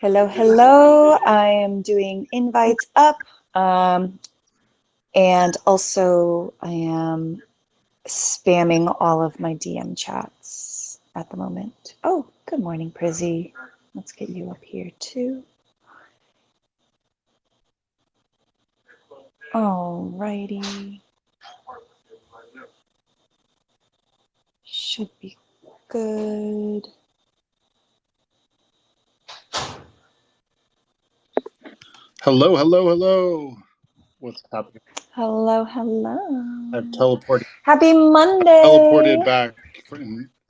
Hello, hello. I am doing invites up, and also I am spamming all of my DM chats at the moment. Oh, good morning, Prizzy. Let's get you up here too. Alrighty. Should be good. Hello, hello, hello. What's happening? Hello, hello. I've teleported. Happy Monday. Teleported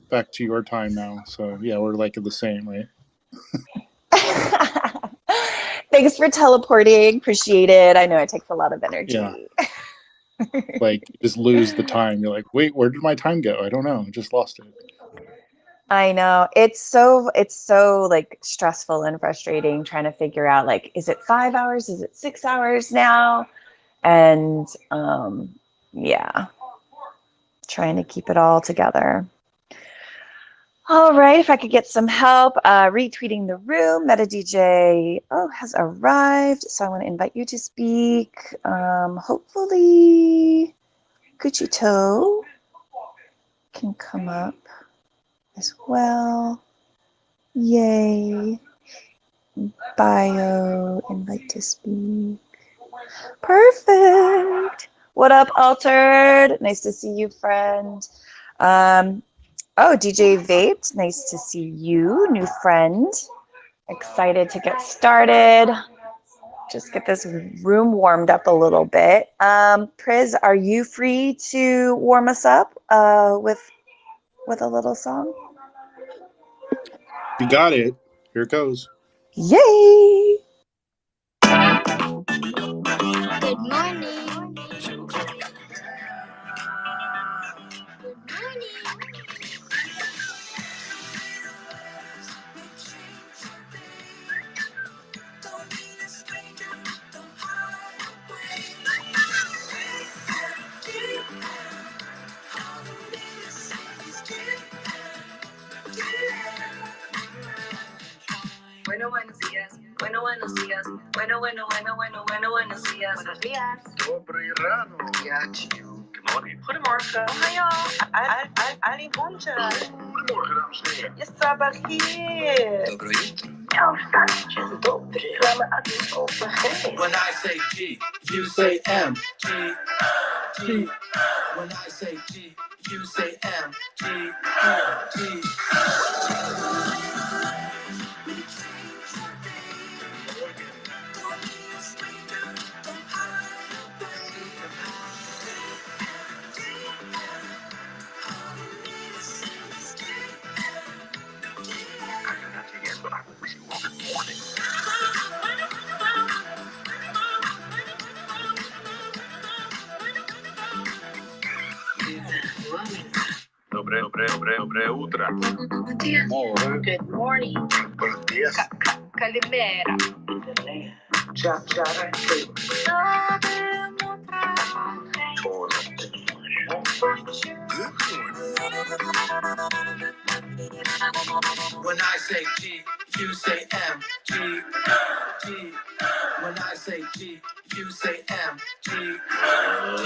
back to your time now. So yeah, we're like the same, right? Thanks for teleporting. Appreciate it. I know it takes a lot of energy. Yeah. Like you just lose the time. You're like, wait, where did my time go? I don't know. I just lost it. I know. It's so like stressful and frustrating trying to figure out like, is it 5 hours? Is it 6 hours now? And yeah, trying to keep it all together. All right, if I could get some help retweeting the room. Meta DJ has arrived, so I want to invite you to speak. Hopefully, Gucci Toe can come up as well. Yay. Bio, invite to speak. Perfect. What up, Altered? Nice to see you, friend. DJ Vaped, nice to see you, new friend. Excited to get started. Just get this room warmed up a little bit. Priz, are you free to warm us up with a little song? You got it. Here it goes. Yay! Good morning. Buenos días. Buenos días. Buenos días. Buenos días. Добрий ранок. Good morning. Goedemorgen. Ali Bonja. Goedemorgen, dames en heren. Je sabach hier. When I say G, you say M. G, G. When I say G, you say M. G, G. Доброе утро. Good morning. Buenos días. Kalimera. When I say G, you say M. G, G. When I say G, you say M. G, G.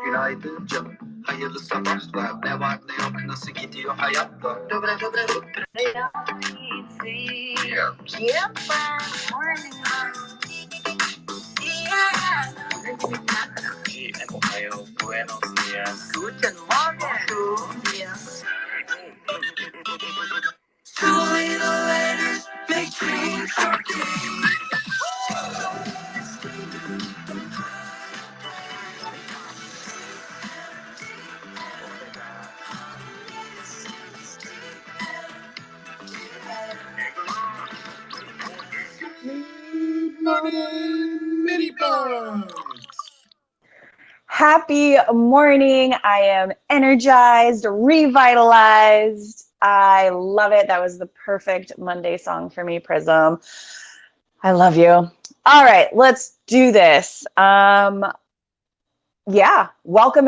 Günaydın canım. Hayırlı sabahlar. Ne var ne yok nasıl gidiyor hayatta? Добре. Ohio, buenos días. Guten Morgen. Two little letters make dreams for kings. Monday mini bugs. Happy morning. I am energized, revitalized. I love it. That was the perfect Monday song for me, Prism. I love you. All right, let's do this. Welcome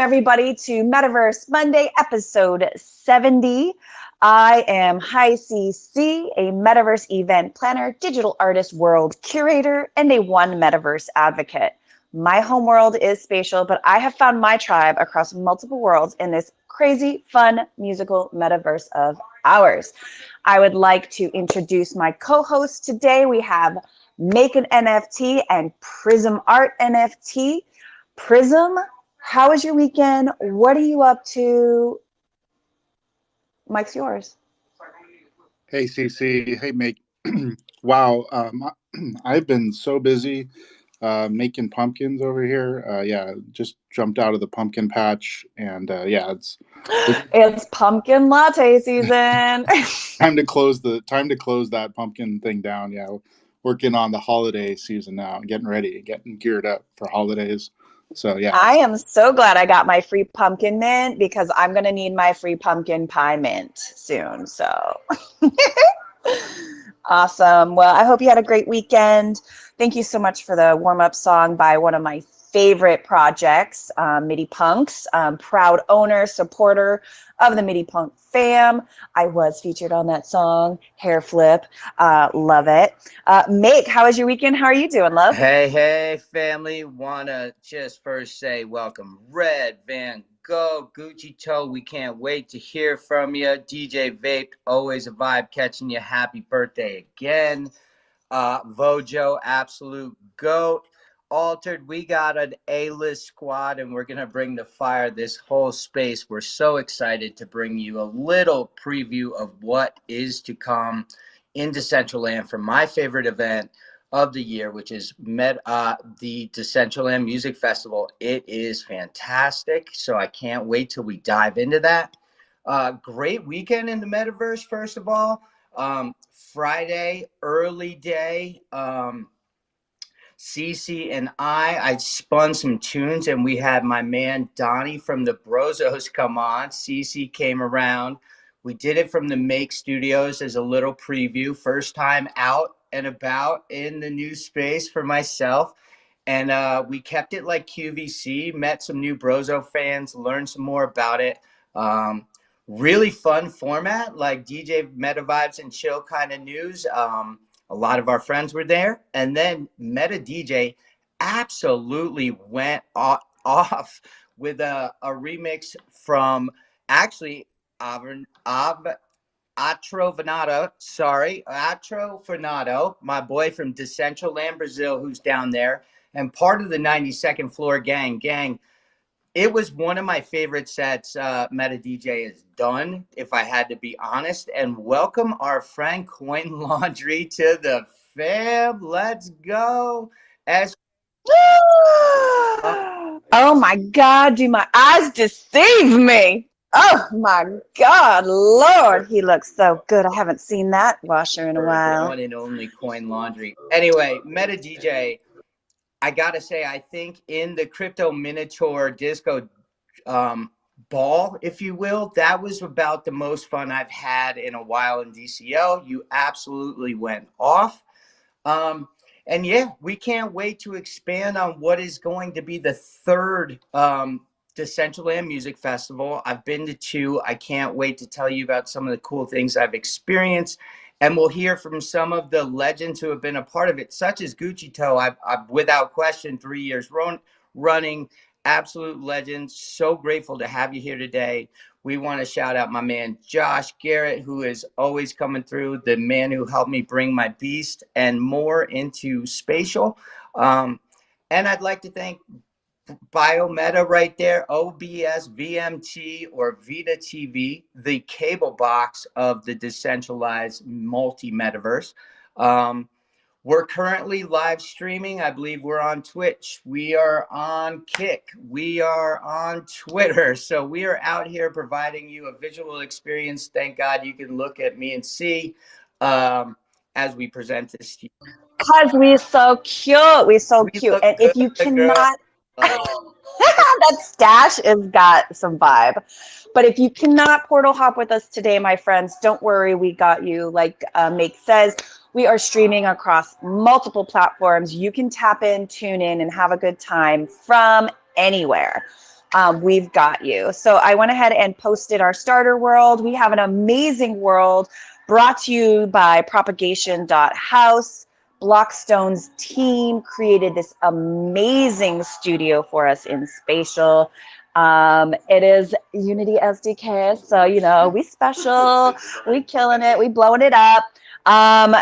everybody to Metaverse Monday, episode 70. I am Hi CC, a Metaverse event planner, digital artist, world curator, and a One Metaverse advocate. My home world is spatial, but I have found my tribe across multiple worlds in this crazy, fun, musical metaverse of ours. I would like to introduce my co-hosts today. We have Make an NFT and Prism Art NFT. Prism, how was your weekend? What are you up to? Mike's yours. Hey, CC. Hey, Make. Wow. I've been so busy making pumpkins over here. Just jumped out of the pumpkin patch, and it's It's pumpkin latte season. time to close that pumpkin thing down. Yeah, working on the holiday season now, getting ready, getting geared up for holidays. So yeah, I am so glad I got my free pumpkin mint because I'm going to need my free pumpkin pie mint soon. So awesome. Well, I hope you had a great weekend. Thank you so much for the warm-up song by one of my favorite projects, MIDI Punks. Proud owner, supporter of the MIDI Punk fam. I was featured on that song, Hair Flip. Love it. Make, how was your weekend? How are you doing, love? Hey, family. Wanna just first say welcome, Red, Van Gogh, Gucci Toe. We can't wait to hear from you. DJ Vape, always a vibe catching you. Happy birthday again. Vojo, absolute goat. Altered, we got an A-list squad, and we're going to bring the fire this whole space. We're so excited to bring you a little preview of what is to come in Decentraland for my favorite event of the year, which is the Decentraland Music Festival. It is fantastic, so I can't wait till we dive into that. Great weekend in the Metaverse, first of all. Friday, early day, Cece and I spun some tunes, and we had my man Donnie from the Brozos come on. Cece came around. We did it from the Make Studios as a little preview. First time out and about in the new space for myself. And we kept it like QVC, met some new Brozo fans, learned some more about it. Really fun format, like DJ Meta Vibes and Chill kind of news. A lot of our friends were there. And then Meta DJ absolutely went off with a remix from actually Atro Venado, my boy from Decentraland, Brazil, who's down there, and part of the 92nd Floor gang. It was one of my favorite sets Meta DJ has done, if I had to be honest. And welcome our friend Coin Laundry to the fam. Let's go. Oh my God, do my eyes deceive me? Oh my God, Lord, he looks so good. I haven't seen that washer in a while. One and only Coin Laundry. Anyway, Meta DJ, I gotta say, I think in the crypto miniature disco ball, if you will, that was about the most fun I've had in a while in DCO. You absolutely went off. And yeah, we can't wait to expand on what is going to be the third Decentraland Music Festival. I've been to two. I can't wait to tell you about some of the cool things I've experienced. And we'll hear from some of the legends who have been a part of it, such as Gucci Toe. I've without question, 3 years running, absolute legends. So grateful to have you here today. We want to shout out my man Josh Garrett, who is always coming through, the man who helped me bring my beast and more into spatial. And I'd like to thank Biometa right there, OBS, VMT, or Vita TV, the cable box of the decentralized multi-metaverse. We're currently live streaming. I believe we're on Twitch. We are on Kick. We are on Twitter. So we are out here providing you a visual experience. Thank God you can look at me and see as we present this to you. Cause we so cute. We so We cute. look And good, if you girl. cannot, Like, that stash has got some vibe. But if you cannot portal hop with us today, my friends, don't worry, we got you. Like Make says, we are streaming across multiple platforms. You can tap in, tune in, and have a good time from anywhere. We've got you. So I went ahead and posted our starter world. We have an amazing world brought to you by propagation.house. Blockstone's team created this amazing studio for us in Spatial. It is Unity SDK, so we special, we killing it, we blowing it up.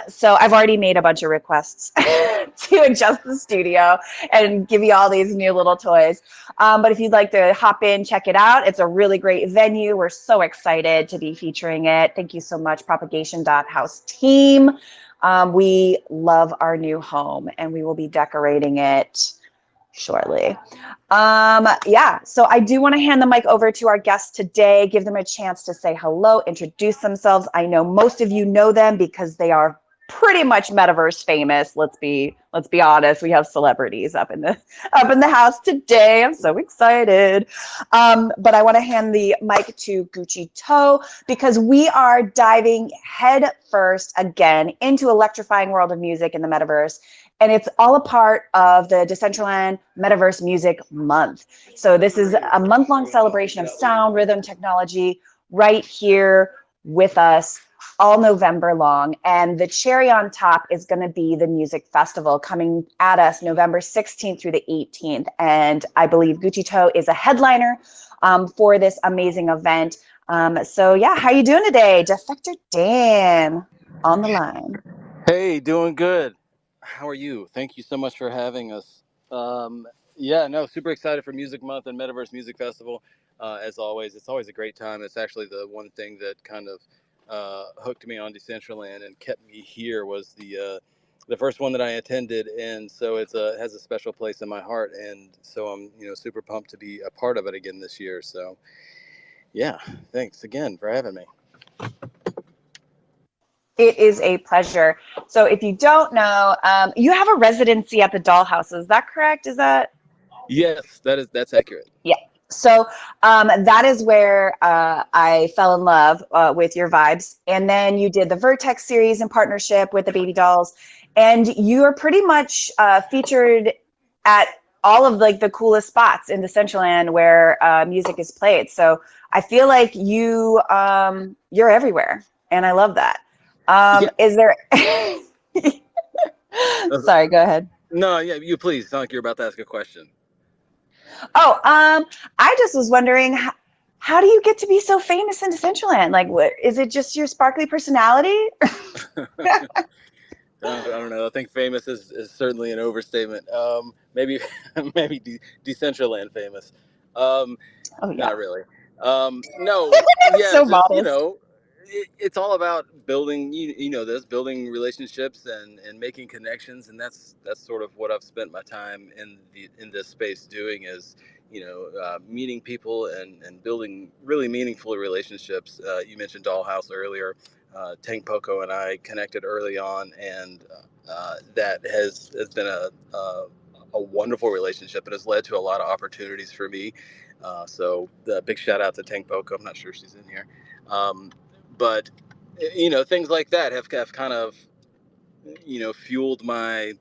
So I've already made a bunch of requests to adjust the studio and give you all these new little toys. But if you'd like to hop in, check it out. It's a really great venue. We're so excited to be featuring it. Thank you so much, propagation.house team. We love our new home and we will be decorating it shortly. Yeah, so I do want to hand the mic over to our guests today, give them a chance to say hello, introduce themselves. I know most of you know them because they are pretty much metaverse famous. Let's be honest. We have celebrities up in the house today. I'm so excited. But I want to hand the mic to Gucci Toe because we are diving head first again into electrifying world of music in the metaverse. And it's all a part of the Decentraland Metaverse Music Month. So this is a month-long celebration of sound, rhythm, technology right here with us all November long. And the cherry on top is going to be the music festival coming at us November 16th through the 18th. And I believe Gucci Toe is a headliner for this amazing event. So yeah, how you doing today? Defector Dan on the line. Hey, doing good. How are you? Thank you so much for having us. Yeah, no, super excited for Music Month and Metaverse Music Festival. As always, it's always a great time. It's actually the one thing that kind of hooked me on Decentraland and kept me here was the first one that I attended, and so it has a special place in my heart. And so I'm super pumped to be a part of it again this year. So yeah, thanks again for having me. It is a pleasure. So if you don't know, you have a residency at the Dollhouse. Is that correct? Is that? Yes, that's accurate. Yeah. So that is where I fell in love with your vibes. And then you did the Vertex series in partnership with the Baby Dolls. And you are pretty much featured at all of like the coolest spots in Decentraland where music is played. So I feel like you're everywhere. And I love that. Yeah. Is there? Sorry, go ahead. No, yeah, you please. Sound like you're about to ask a question. Oh, I just was wondering, how do you get to be so famous in Decentraland? Like, what is it? Just your sparkly personality? I don't know. I think famous is certainly an overstatement. Maybe maybe Decentraland famous. Um, Oh yeah, Not really. No, yeah, so just modest. it's all about building. This building relationships and making connections, and that's sort of what I've spent my time in this space doing is meeting people and building really meaningful relationships. You mentioned Dollhouse earlier. Tank Poco and I connected early on, and that has been a wonderful relationship. It has led to a lot of opportunities for me. So the big shout out to Tank Poco. I'm not sure she's in here, but things like that have kind of fueled my,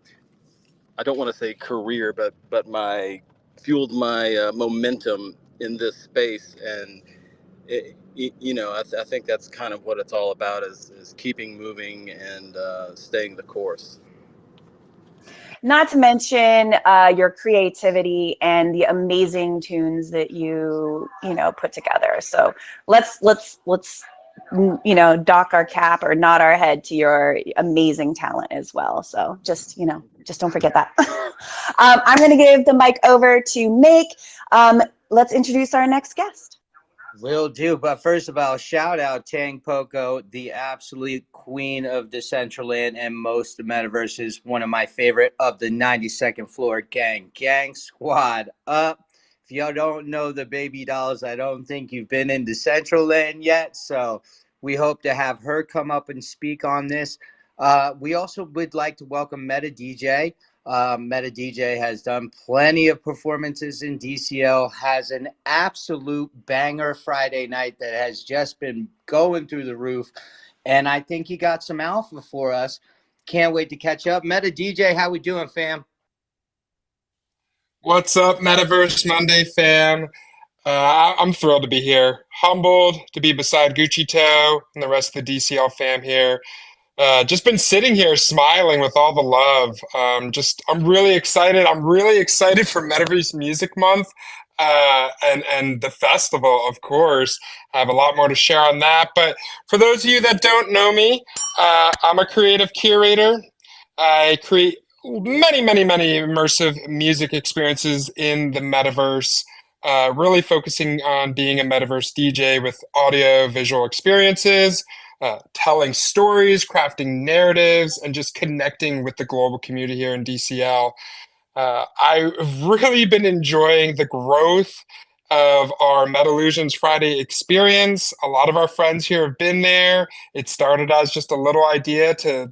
I don't want to say career, but my fueled my momentum in this space. And I think that's kind of what it's all about is keeping moving and staying the course. Not to mention your creativity and the amazing tunes that you put together. So let's dock our cap or nod our head to your amazing talent as well. So just don't forget that. I'm going to give the mic over to Make. Let's introduce our next guest. Will do. But first of all, shout out Tang Poco, the absolute queen of Decentraland and most of Metaverses. One of my favorite of the 92nd floor gang. Gang squad up. If y'all don't know the Baby Dolls, I don't think you've been in Decentraland yet. So we hope to have her come up and speak on this. We also would like to welcome Meta DJ. Meta DJ has done plenty of performances in DCL, has an absolute banger Friday night that has just been going through the roof. And I think he got some alpha for us. Can't wait to catch up. Meta DJ, how we doing, fam? What's up, Metaverse Monday fam? I'm thrilled to be here. Humbled to be beside Gucci Toe and the rest of the DCL fam here. Just been sitting here smiling with all the love. I'm really excited. I'm really excited for Metaverse Music Month and the festival, of course. I have a lot more to share on that. But for those of you that don't know me, I'm a creative curator. I create many immersive music experiences in the metaverse, really focusing on being a metaverse DJ with audio visual experiences, telling stories, crafting narratives, and just connecting with the global community here in DCL. I've really been enjoying the growth of our Metallusions Friday experience. A lot of our friends here have been there. It started as just a little idea to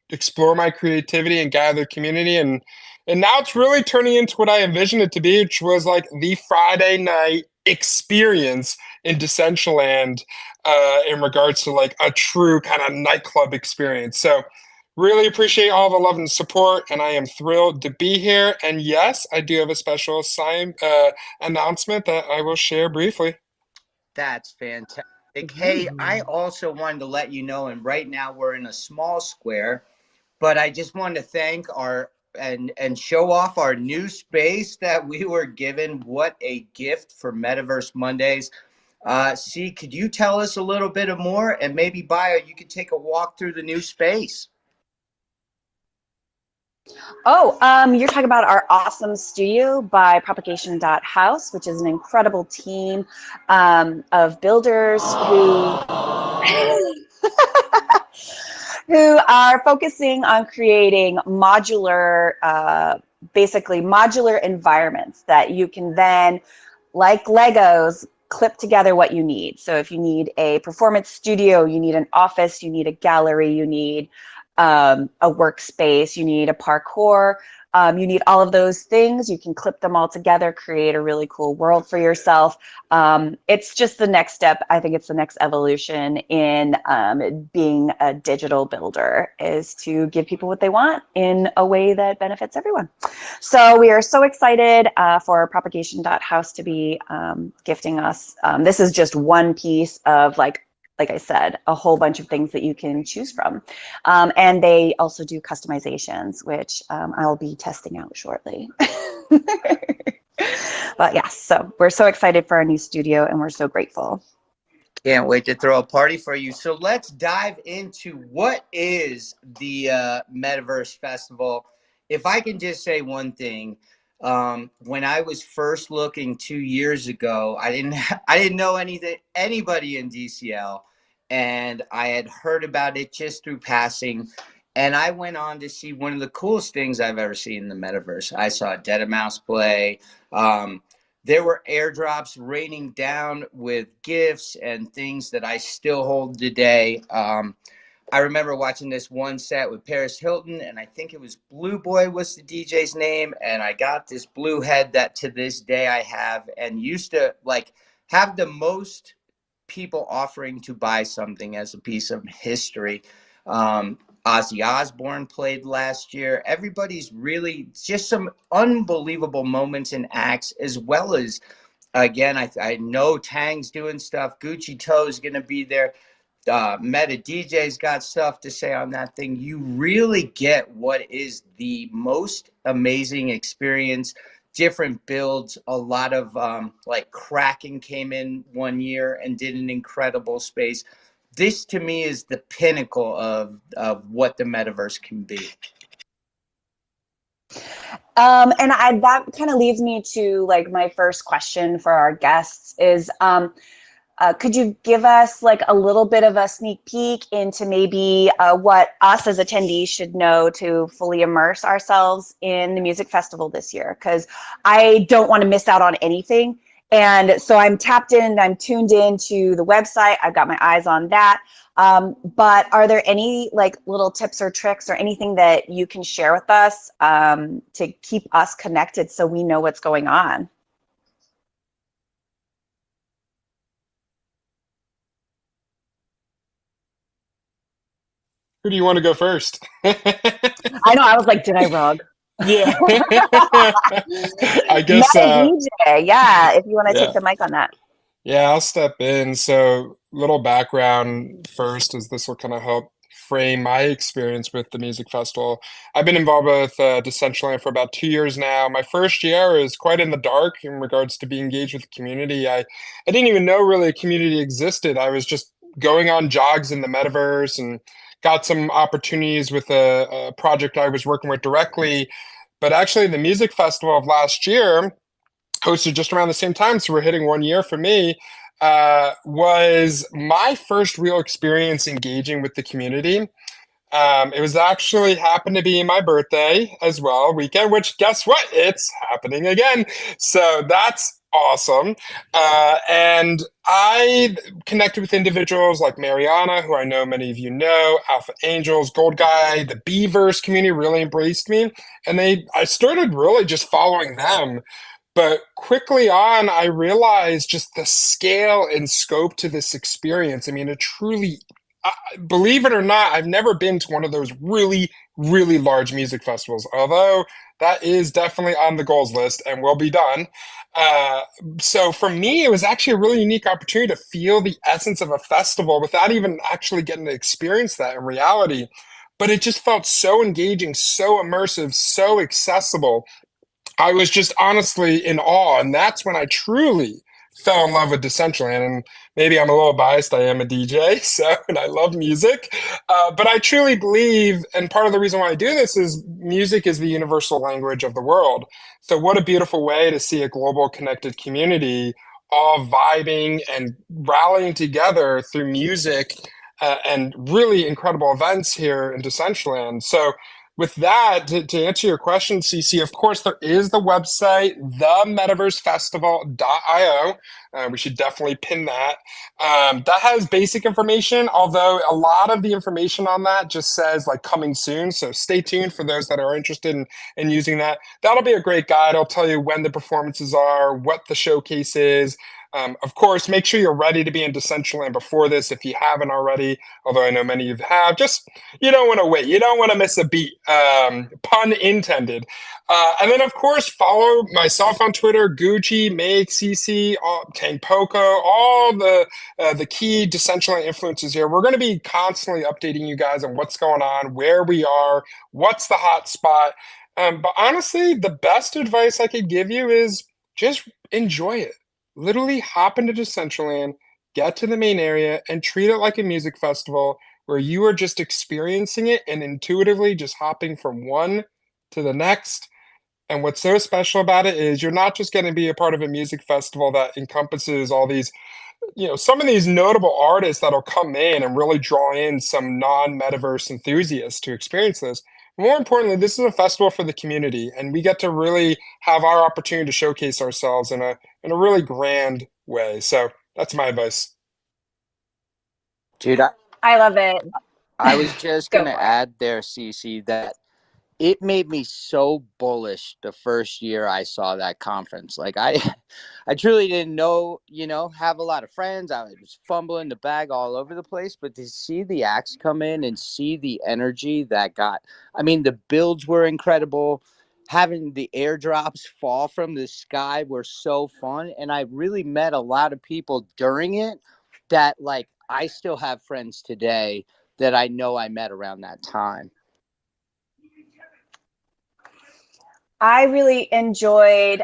explore my creativity and gather community, and now it's really turning into what I envisioned it to be, which was like the Friday night experience in Decentraland, in regards to like a true kind of nightclub experience. So really appreciate all the love and support, and I am thrilled to be here. And yes, I do have a special announcement that I will share briefly. That's fantastic. Hey, I also wanted to let you know, and right now we're in a small square, but I just wanted to thank our and show off our new space that we were given. What a gift for Metaverse Mondays. C, could you tell us a little bit more, and maybe Bio, you could take a walk through the new space. Oh, you're talking about our awesome studio by Propagation.House, which is an incredible team of builders who are focusing on creating modular, basically modular environments that you can then, like Legos, clip together what you need. So if you need a performance studio, you need an office, you need a gallery, you need a workspace, you need a parkour, you need all of those things. You can clip them all together, create a really cool world for yourself. It's just the next step. I think it's the next evolution in being a digital builder, is to give people what they want in a way that benefits everyone. So we are so excited for Propagation.House to be gifting us. This is just one piece of like I said, a whole bunch of things that you can choose from. And they also do customizations, which I'll be testing out shortly. But yes, so we're so excited for our new studio, and we're so grateful. Can't wait to throw a party for you. So let's dive into what is the Metaverse Festival. If I can just say one thing, when I was first looking 2 years ago, I didn't know anybody in DCL, and I had heard about it just through passing. And I went on to see one of the coolest things I've ever seen in the Metaverse. I saw Dead Mouse play. There were airdrops raining down with gifts and things that I still hold today. I remember watching this one set with Paris Hilton, and I think it was Blue Boy was the DJ's name, and I got this blue head that to this day I have, and used to like have the most people offering to buy something as a piece of history. Ozzy Osbourne played last year. Everybody's really just some unbelievable moments and acts, as well as, again, I know Tang's doing stuff. Gucci Toe's going to be there. Meta DJ's got stuff to say on that thing. You really get what is the most amazing experience. Different builds, a lot of like Kraken came in one year and did an incredible space. This to me is the pinnacle of what the metaverse can be. And that kind of leads me to like my first question for our guests is, could you give us like a little bit of a sneak peek into maybe what us as attendees should know to fully immerse ourselves in the music festival this year? Because I don't want to miss out on anything. And so I'm tapped in, I'm tuned into the website. I've got my eyes on that. But are there any like little tips or tricks or anything that you can share with us to keep us connected so we know what's going on? Who do you want to go first? I know, I was like, did I rug? Yeah. I guess, Meta DJ, yeah, if you want to take yeah. the mic on that. Yeah, I'll step in. So, little background first, as this will kind of help frame my experience with the music festival. I've been involved with Decentraland for about 2 years now. My first year is quite in the dark in regards to being engaged with the community. I didn't even know really a community existed. I was just going on jogs in the metaverse and got some opportunities with a project I was working with directly. But actually, the music festival of last year, hosted just around the same time, so we're hitting 1 year for me, was my first real experience engaging with the community. It was actually happened to be my birthday as well, weekend, which guess what? It's happening again. So that's awesome. And I connected with individuals like Mariana, who I know many of you know, Alpha Angels, Gold Guy, the Beavers community really embraced me. And I started really just following them. But quickly on, I realized just the scale and scope to this experience. I mean, it truly, believe it or not, I've never been to one of those really, really large music festivals, although that is definitely on the goals list and will be done. Uh, so for me, it was actually a really unique opportunity to feel the essence of a festival without even actually getting to experience that in reality. But it just felt so engaging, so immersive, so accessible. I was just honestly in awe, and that's when I truly fell in love with Decentraland. And maybe I'm a little biased. I am a DJ, so and I love music, but I truly believe, and part of the reason why I do this is music is the universal language of the world. So what a beautiful way to see a global connected community all vibing and rallying together through music. And really incredible events here in Decentraland. So with that, to answer your question, CC, of course, there is the website, themetaversefestival.io. We should definitely pin that. That has basic information, although a lot of the information on that just says like coming soon. So stay tuned for those that are interested in using that. That'll be a great guide. It'll tell you when the performances are, what the showcase is. Of course, make sure you're ready to be in Decentraland before this if you haven't already, although I know many of you have. Just you don't want to wait. You don't want to miss a beat. Pun intended. And then, of course, follow myself on Twitter, Gucci, Meg, CC, Tank Poco, all the key Decentraland influencers here. We're going to be constantly updating you guys on what's going on, where we are, what's the hot spot. But honestly, the best advice I could give you is just enjoy it. Literally hop into Decentraland, get to the main area, and treat it like a music festival where you are just experiencing it and intuitively just hopping from one to the next. And what's so special about it is you're not just going to be a part of a music festival that encompasses all these, some of these notable artists that'll come in and really draw in some non-metaverse enthusiasts to experience this. More importantly, this is a festival for the community, and we get to really have our opportunity to showcase ourselves in a really grand way. So that's my advice. Dude, I love it. I was just Go gonna for it. add there, Cece, that it made me so bullish the first year I saw that conference. Like I truly didn't know, have a lot of friends. I was fumbling the bag all over the place, but to see the acts come in and see the energy I mean, the builds were incredible. Having the airdrops fall from the sky were so fun. And I really met a lot of people during it that like I still have friends today that I know I met around that time. I really enjoyed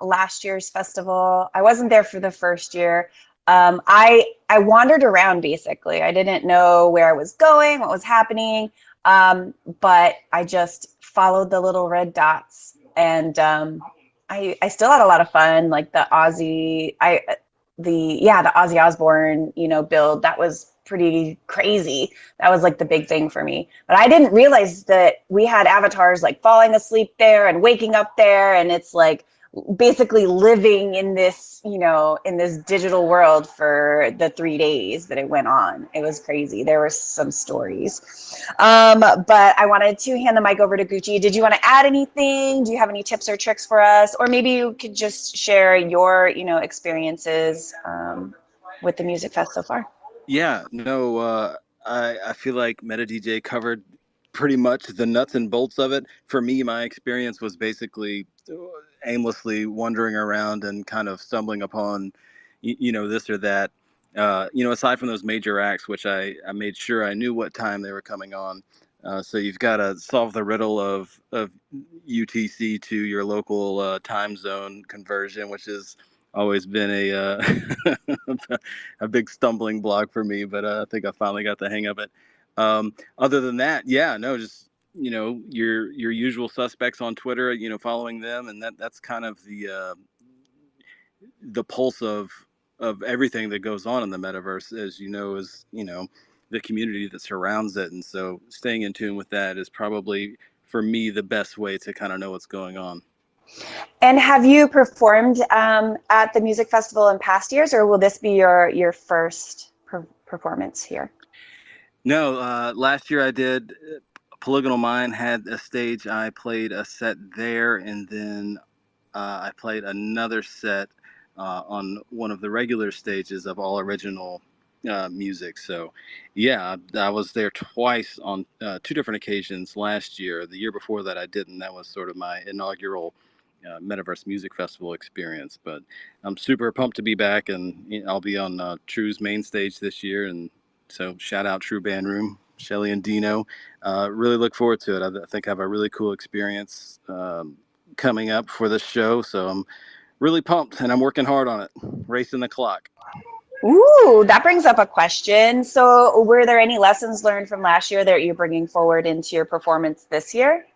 last year's festival. I wasn't there for the first year. I wandered around basically. I didn't know where I was going, what was happening, but I just followed the little red dots, and I still had a lot of fun. Like the Ozzy Osbourne build, that was pretty crazy. That was like the big thing for me. But I didn't realize that we had avatars like falling asleep there and waking up there, and it's like basically living in this, in this digital world for the 3 days that it went on. It was crazy. There were some stories. But I wanted to hand the mic over to Gucci. Did you want to add anything? Do you have any tips or tricks for us? Or maybe you could just share your, experiences with the Music Fest so far. Yeah, no, I feel like Meta DJ covered pretty much the nuts and bolts of it. For me, my experience was basically aimlessly wandering around and kind of stumbling upon, this or that. Aside from those major acts, which I made sure I knew what time they were coming on. So you've got to solve the riddle of UTC to your local time zone conversion, which is always been a big stumbling block for me, but I think I finally got the hang of it. Other than that, yeah, no, just your usual suspects on Twitter, following them, and that's kind of the pulse of everything that goes on in the metaverse, as is the community that surrounds it, and so staying in tune with that is probably for me the best way to kind of know what's going on. And have you performed at the music festival in past years, or will this be your first performance here? No, last year I did. Polygonal Mind had a stage. I played a set there, and then I played another set on one of the regular stages of all original music. So, yeah, I was there twice on two different occasions last year. The year before that, I didn't. That was sort of my inaugural Metaverse Music Festival experience. But I'm super pumped to be back, and I'll be on True's main stage this year. And so, shout out True Band Room, Shelly and Dino. Really look forward to it. I think I have a really cool experience coming up for this show, so I'm really pumped and I'm working hard on it, racing the clock. Ooh, that brings up a question. So were there any lessons learned from last year that you're bringing forward into your performance this year?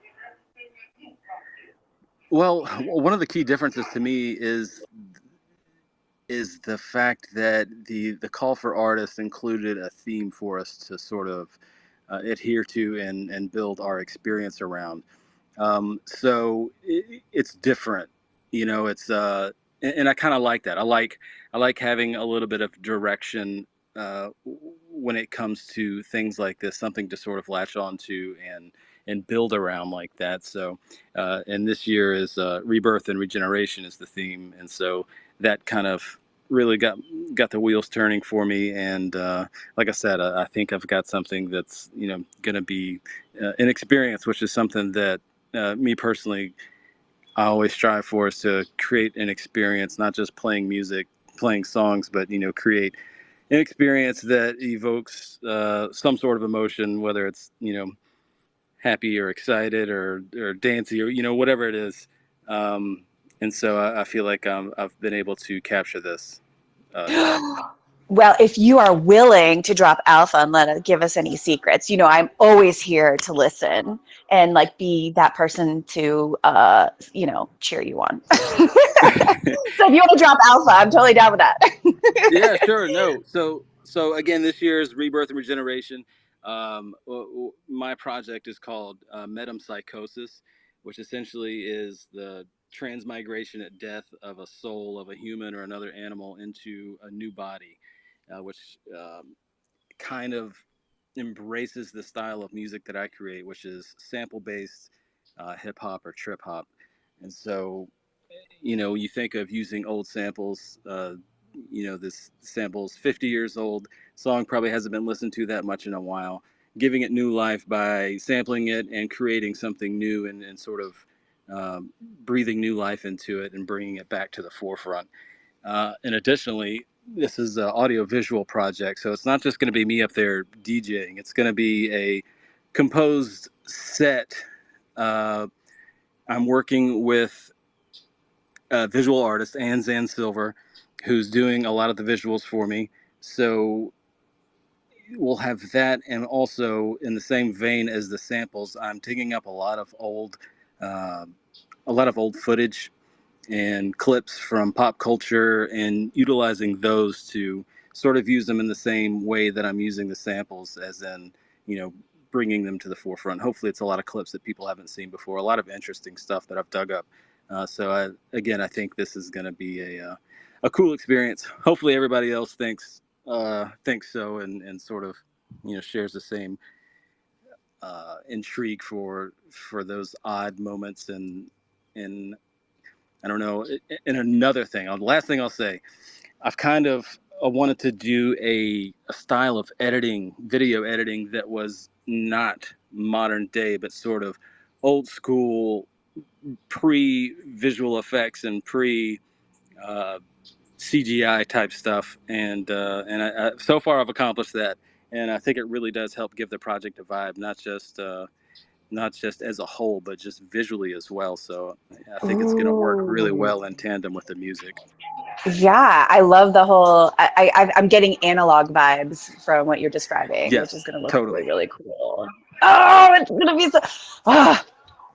Well, one of the key differences to me is the fact that the call for artists included a theme for us to sort of adhere to and build our experience around. So it's different, it's and I kind of like that. I like having a little bit of direction when it comes to things like this, something to sort of latch onto and build around like that. So and this year is rebirth and regeneration is the theme, and so that kind of really got the wheels turning for me. And like I said, I think I've got something that's going to be an experience, which is something that me personally, I always strive for, is to create an experience, not just playing music, playing songs, but create an experience that evokes some sort of emotion, whether it's happy or excited or dancey or whatever it is. And so I feel like I've been able to capture this. Well, if you are willing to drop alpha and give us any secrets, I'm always here to listen and be that person to, cheer you on. So if you want to drop alpha, I'm totally down with that. Yeah, sure. No. So again, this year's rebirth and regeneration. My project is called metempsychosis, which essentially is the transmigration at death of a soul of a human or another animal into a new body, which kind of embraces the style of music that I create, which is sample based hip hop or trip hop. And so you think of using old samples. This sample's 50 years old. Song probably hasn't been listened to that much in a while. Giving it new life by sampling it and creating something new and sort of breathing new life into it and bringing it back to the forefront. And additionally, this is an audio-visual project, so it's not just going to be me up there DJing. It's going to be a composed set. I'm working with visual artist Ann Zan Silver, who's doing a lot of the visuals for me. So we'll have that, and also in the same vein as the samples, I'm digging up uh, a lot of old footage and clips from pop culture and utilizing those to sort of use them in the same way that I'm using the samples, as in, bringing them to the forefront. Hopefully it's a lot of clips that people haven't seen before, a lot of interesting stuff that I've dug up Again, I think this is going to be a cool experience. Hopefully, everybody else thinks so, and sort of shares the same intrigue for those odd moments and I don't know. And another thing, the last thing I'll say, I've kind of wanted to do a style of editing, video editing that was not modern day, but sort of old school, pre-visual effects and pre CGI type stuff. And I, so far I've accomplished that, and I think it really does help give the project a vibe, not just as a whole, but just visually as well. So I think it's going to work really Ooh. well in tandem with the music. Yeah, I love the whole. I'm getting analog vibes from what you're describing, which is Yes, going to look really, totally. really cool. Oh, it's going to be so. Ah,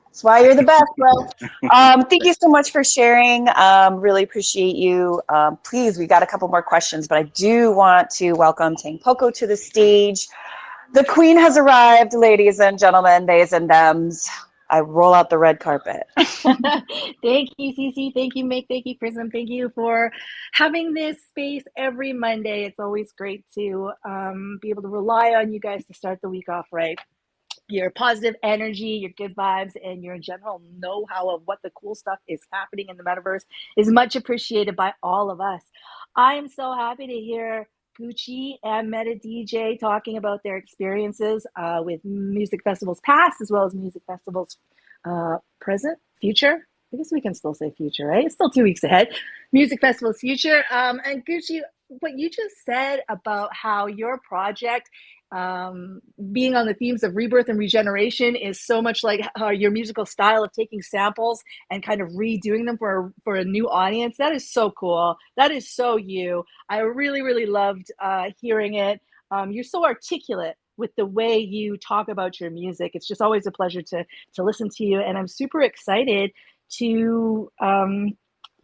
that's why you're the best, bro. Thank you so much for sharing. Really appreciate you. Please, we got a couple more questions, but I do want to welcome Tang Poco to the stage. The queen has arrived, ladies and gentlemen, theys and thems. I roll out the red carpet. Thank you, Cece. Thank you, Mick. Thank you, Prism. Thank you for having this space every Monday. It's always great to be able to rely on you guys to start the week off right. Your positive energy, your good vibes, and your general know-how of what the cool stuff is happening in the metaverse is much appreciated by all of us. I am so happy to hear Gucci and Meta DJ talking about their experiences with music festivals past as well as music festivals present, future. I guess we can still say future, right? It's still 2 weeks ahead. Music festivals future. And Gucci, what you just said about how your project being on the themes of rebirth and regeneration is so much like your musical style of taking samples and kind of redoing them for a new audience. That is so cool. That is so you. I really, really loved hearing it. You're so articulate with the way you talk about your music. It's just always a pleasure to listen to you. And I'm super excited to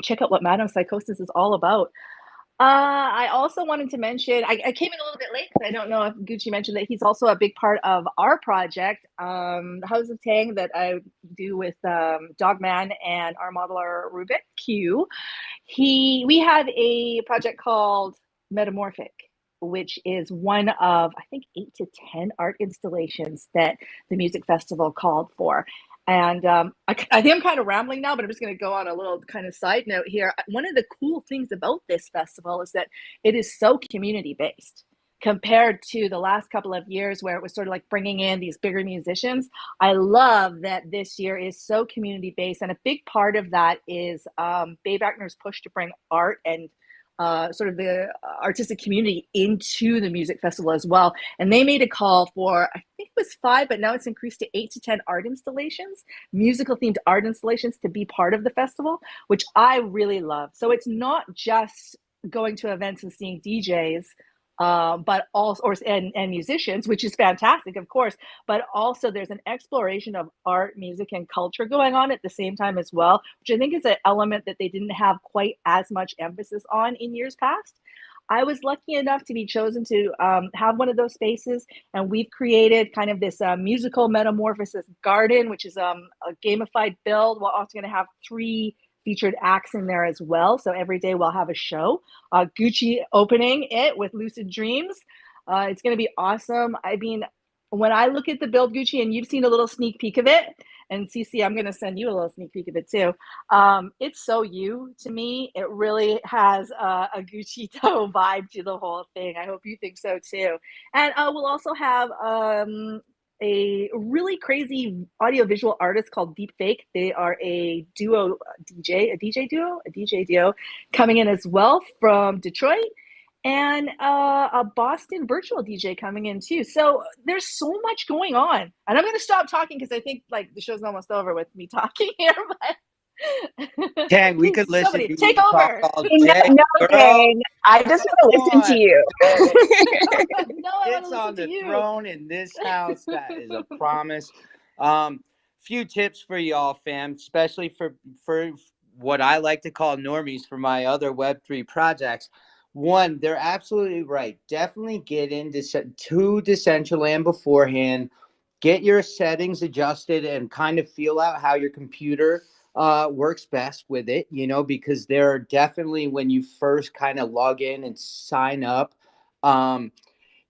check out what Madame Psychosis is all about. I also wanted to mention, I came in a little bit late because I don't know if Gucci mentioned that he's also a big part of our project, the House of Tang, that I do with Dogman and our modeler Rubik Q. We have a project called Metamorphic, which is one of, I think, 8 to 10 art installations that the music festival called for. And I think I'm kind of rambling now, but I'm just going to go on a little kind of side note here. One of the cool things about this festival is that it is so community based compared to the last couple of years where it was sort of like bringing in these bigger musicians. I love that this year is so community based. And a big part of that is Babe Ackner's push to bring art and sort of the artistic community into the music festival as well. And they made a call for, I think it was 5, but now it's increased to 8 to 10 art installations, musical themed art installations to be part of the festival, which I really love. So it's not just going to events and seeing DJs, but also and musicians, which is fantastic, of course, but also there's an exploration of art, music, and culture going on at the same time as well, which I think is an element that they didn't have quite as much emphasis on in years past. I was lucky enough to be chosen to have one of those spaces, and we've created kind of this musical metamorphosis garden, which is a gamified build. We're also going to have 3 featured acts in there as well. So every day we'll have a show. Gucci opening it with Lucid Dreams. It's going to be awesome. I mean, when I look at the build, Gucci, and you've seen a little sneak peek of it, and Cece, I'm going to send you a little sneak peek of it too. It's so you to me. It really has a Gucci toe vibe to the whole thing. I hope you think so too. And we'll also have a really crazy audiovisual artist called Deepfake. They are a DJ duo coming in as well from Detroit, and a Boston virtual DJ coming in too. So there's so much going on, and I'm going to stop talking because I think like the show's almost over with me talking here. But Tang, we could listen somebody to take you talk over. all No, day, no, girl. Tang. I just want to Come listen to on. you. No, I want Sits to listen on to the you. throne in this house. That is a promise. Few tips for y'all, fam, especially for what I like to call normies for my other Web3 projects. One, they're absolutely right. Definitely get into to Decentraland beforehand. Get your settings adjusted and kind of feel out how your computer works best with it, you know, because there are definitely, when you first kind of log in and sign up,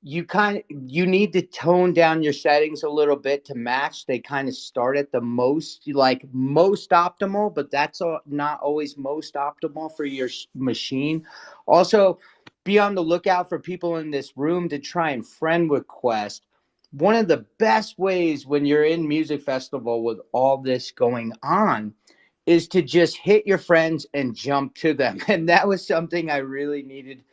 you need to tone down your settings a little bit to match. They kind of start at the most optimal, but that's not always most optimal for your machine. Also, be on the lookout for people in this room to try and friend request. One of the best ways when you're in music festival with all this going on is to just hit your friends and jump to them. And that was something I really needed.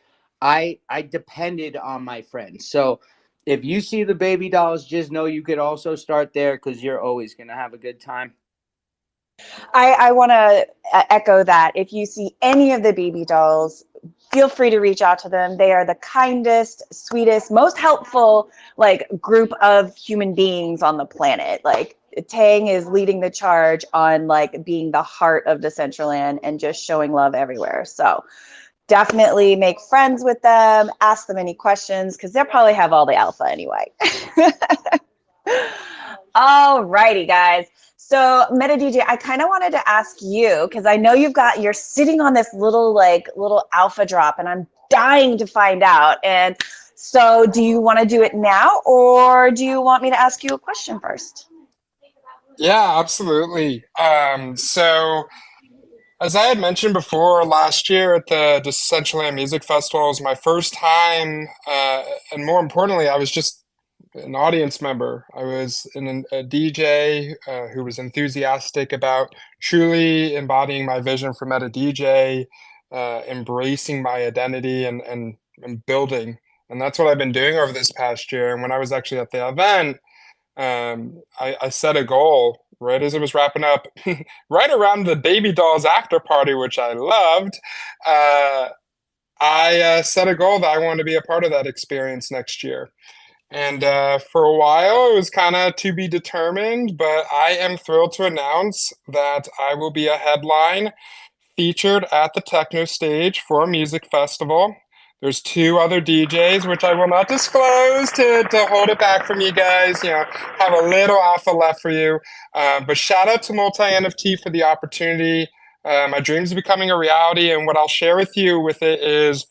I depended on my friends. So if you see the baby dolls, just know you could also start there, because you're always going to have a good time. I want to echo that. If you see any of the baby dolls, feel free to reach out to them. They are the kindest, sweetest, most helpful like group of human beings on the planet. Like Tang is leading the charge on like being the heart of Decentraland and just showing love everywhere. So definitely make friends with them, ask them any questions, because they'll probably have all the alpha anyway. All righty, guys. So Meta DJ, I kind of wanted to ask you, because I know you're sitting on this little alpha drop, and I'm dying to find out. And so do you want to do it now, or do you want me to ask you a question first? Yeah, absolutely. So as I had mentioned before, last year at the Decentraland Music Festival was my first time, and more importantly, I was just an audience member. I was a DJ who was enthusiastic about truly embodying my vision for Meta DJ, embracing my identity and building. And that's what I've been doing over this past year. And when I was actually at the event, I set a goal right as it was wrapping up, right around the Baby Dolls after party, which I loved. I set a goal that I wanted to be a part of that experience next year. And for a while, it was kind of to be determined, but I am thrilled to announce that I will be a headline featured at the Techno Stage for a music festival. There's 2 other DJs, which I will not disclose to hold it back from you guys, have a little alpha left for you. But shout out to Multi-NFT for the opportunity. My dreams are becoming a reality, and what I'll share with you with it is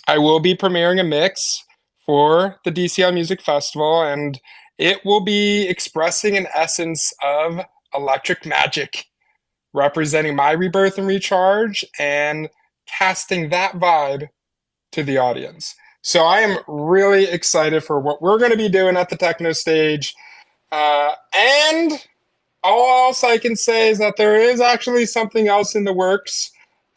I will be premiering a mix for the DCL Music Festival, and it will be expressing an essence of electric magic, representing my rebirth and recharge and casting that vibe to the audience. So I am really excited for what we're going to be doing at the Techno Stage. And all else I can say is that there is actually something else in the works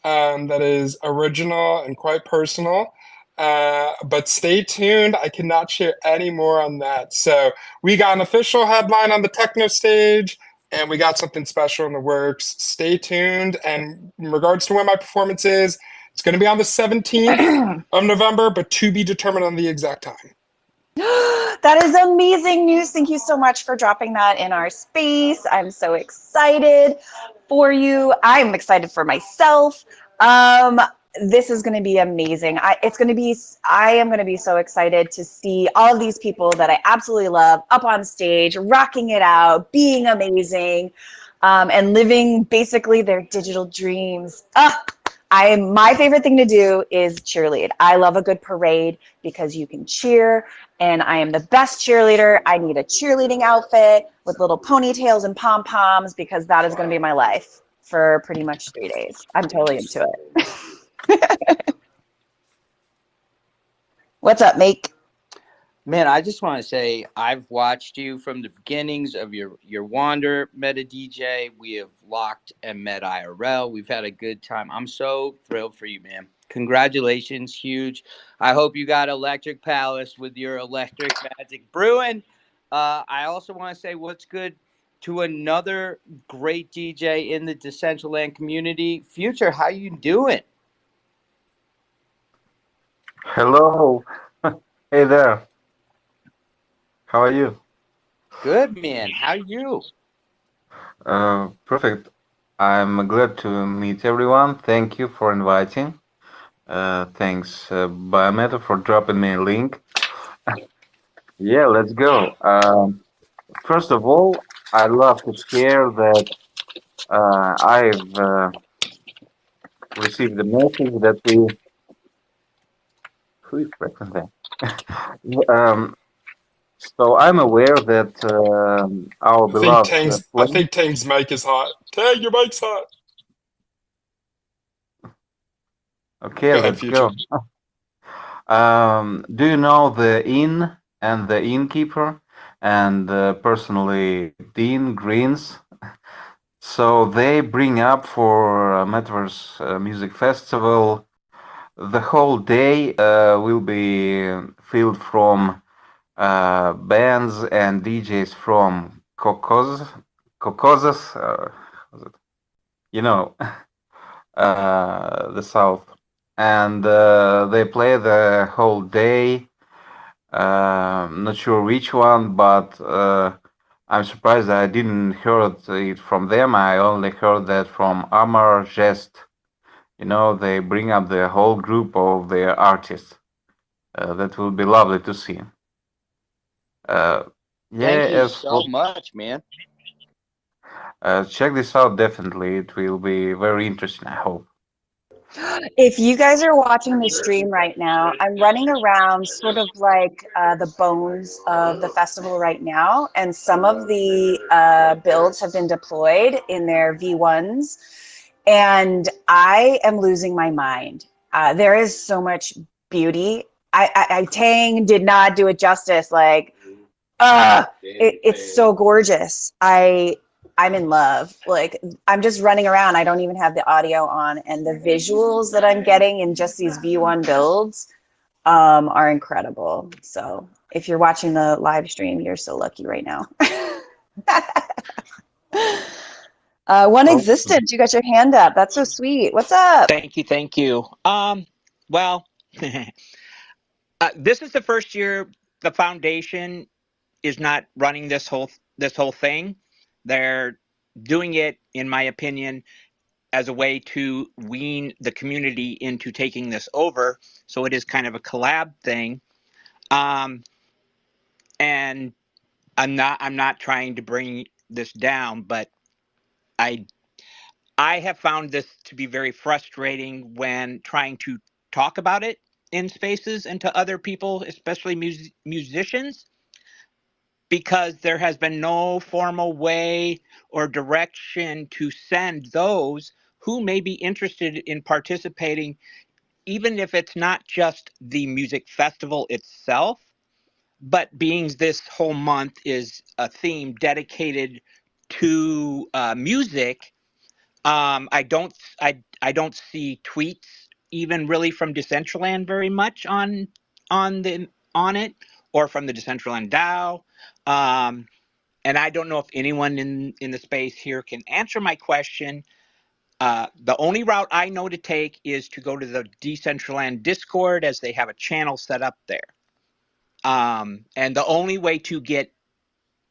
that is original and quite personal. But stay tuned. I cannot share any more on that. So we got an official headline on the Techno Stage, and we got something special in the works. Stay tuned. And in regards to when my performance is, it's going to be on the 17th of November, but to be determined on the exact time. That is amazing news. Thank you so much for dropping that in our space. I'm so excited for you. I'm excited for myself. This is going to be amazing. I am going to be so excited to see all of these people that I absolutely love up on stage, rocking it out, being amazing, and living basically their digital dreams. My favorite thing to do is cheerlead. I love a good parade because you can cheer, and I am the best cheerleader. I need a cheerleading outfit with little ponytails and pom-poms because that is going to be my life for pretty much 3 days. I'm totally into it. What's up, Make? Man, I just want to say I've watched you from the beginnings of your Wander Meta DJ. We have locked and met IRL. We've had a good time. I'm so thrilled for you, man. Congratulations, huge. I hope you got Electric Palace with your Electric Magic Brewing. I also want to say what's good to another great DJ in the Decentraland community. Future, how you doing? Hello. Hey there. How are you? Good, man. How you? Perfect. I'm glad to meet everyone. Thank you for inviting. Thanks, Biometa, for dropping me a link. Yeah, let's go. First of all, I love to share that I've received the message that we who is present there. um, so I'm aware that our beloved I Flame. think Tang's mic is hot. Tang, your mic's hot. Okay, Go ahead, let's go. Future. Do you know the inn and the innkeeper and personally Dean Greens? So they bring up for Metaverse Music Festival. The whole day will be filled from bands and DJs from Caucasus, you know, the south, and they play the whole day. Not sure which one, but I'm surprised I didn't heard it from them. I only heard that from Amar Jest. You know, they bring up the whole group of their artists. That will be lovely to see. Uh, yeah, Thank you as so for much, man. check this out, definitely. It will be very interesting, I hope. If you guys are watching the stream right now, I'm running around sort of like the bones of the festival right now, and some of the builds have been deployed in their V1s, and I am losing my mind. There is so much beauty. Tang did not do it justice. Like, it's so gorgeous. I'm in love. Like, I'm just running around. I don't even have the audio on, and the visuals that I'm getting in just these V1 builds are incredible. So if you're watching the live stream, you're so lucky right now. One Oh, existence, you got your hand up. That's so sweet. What's up? Thank you, thank you. Well, this is the first year the foundation is not running this whole thing. They're doing it, in my opinion, as a way to wean the community into taking this over. So it is kind of a collab thing. Um, and I'm not trying to bring this down, but I I have found this to be very frustrating when trying to talk about it in spaces and to other people, especially musicians, because there has been no formal way or direction to send those who may be interested in participating, even if it's not just the music festival itself, but being this whole month is a theme dedicated to music. I don't see tweets even really from Decentraland very much on it, or from the Decentraland DAO. Um, and I don't know if anyone in the space here can answer my question. The only route I know to take is to go to the Decentraland Discord, as they have a channel set up there. And the only way to get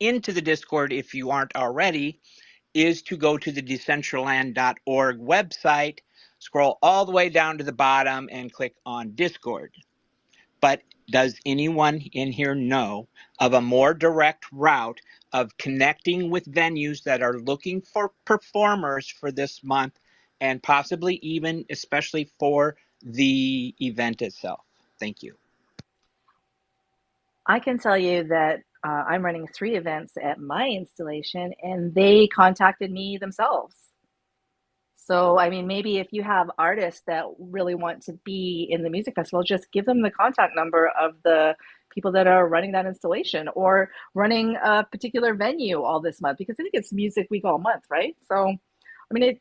into the Discord, if you aren't already, is to go to the decentraland.org website, scroll all the way down to the bottom, and click on Discord. But does anyone in here know of a more direct route of connecting with venues that are looking for performers for this month, and possibly even especially for the event itself? Thank you. I can tell you that I'm running 3 events at my installation, and they contacted me themselves. So, I mean, maybe if you have artists that really want to be in the music festival, just give them the contact number of the people that are running that installation or running a particular venue all this month, because I think it's Music Week all month, right? So, I mean,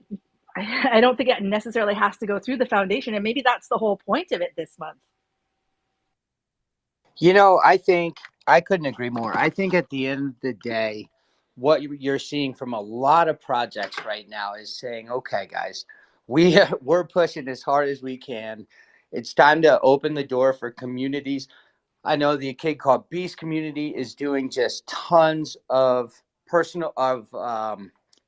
I don't think it necessarily has to go through the foundation, and maybe that's the whole point of it this month. I think I couldn't agree more. I think at the end of the day, what you're seeing from a lot of projects right now is saying, okay, guys, we're pushing as hard as we can. It's time to open the door for communities. I know the Kid Called Beast community is doing just tons of